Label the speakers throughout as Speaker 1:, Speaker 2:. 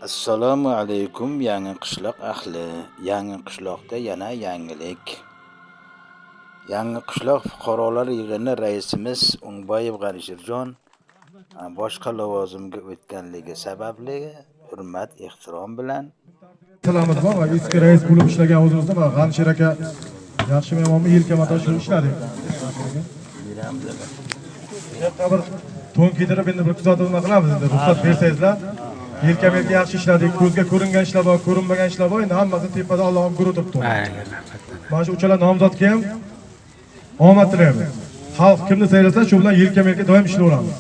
Speaker 1: Assalomu alaykum yangi qishloq ahli. Yangi qishloqda yana yangilik. Yangi qishloq fuqarolar yig'ini raisimiz O'ngboyev G'anishirjon boshqa lavozimga o'tganligi sababli hurmat, ehtirom bilan
Speaker 2: Salomimiz bor va eski rais bo'lib ishlagan o'zimizda va G'anishir aka yaxshi mehmonmi yelkamatosh bo'lib ishladik. Yerda bir to'n kiydirib endi bir kuzatuv nima qilamiz endi ruxsat bersangizlar. Yelka-melka yaxshi ishladik, ko'zga ko'ringan ishlar bor, ko'rinmagan ishlar bor. Endi hammasi tepada Allohim guruh turibdi. Mana shu uchala nomzodga ham omad tilaymiz. Xalq kimni saylasa, shu bilan yelka-melka doim ishlayveramiz.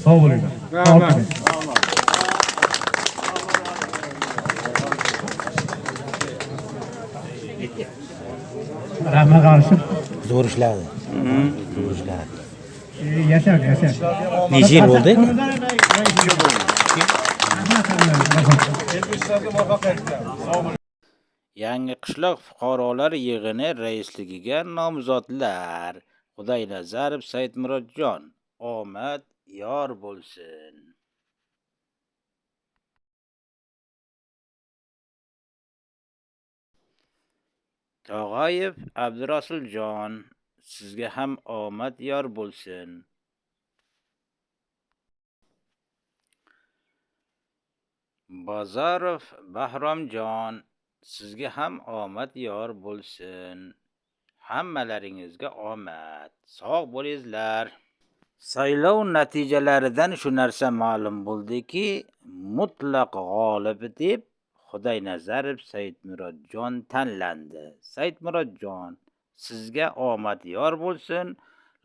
Speaker 2: Sog' bo'linglar.
Speaker 3: Rahmat G'anishir.
Speaker 4: Zo'r ishladi. Zo'r ishladi.
Speaker 3: Yashar.
Speaker 4: Necha yil bo'ldi?
Speaker 1: Yangi qishloq fuqarolar yig'ini raisligiga nomzodlar Xudoynazarov Saidmurodjon omad yor bo'lsin. Tog'ayev Abdurasuljon, sizga ham omad yor bo'lsin. Bozorov Bahromjon, sizga ham omad yor bo'lsin. Hammalaringizga omad. Sog' bo'linglar. Saylov natijalaridan shu narsa ma'lum bo'ldiki, mutlaq g'olib deb Xudoynazarov Saidmurodjon tanlandi. Saidmurodjon, sizga omad yor bo'lsin,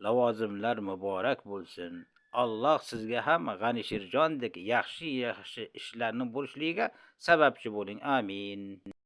Speaker 1: lavozimlar muborak bo'lsin. Alloh sizga ham G'anishirjondek yaxshi ishlarni bo'lishligiga sababchi bo'ling. Amin.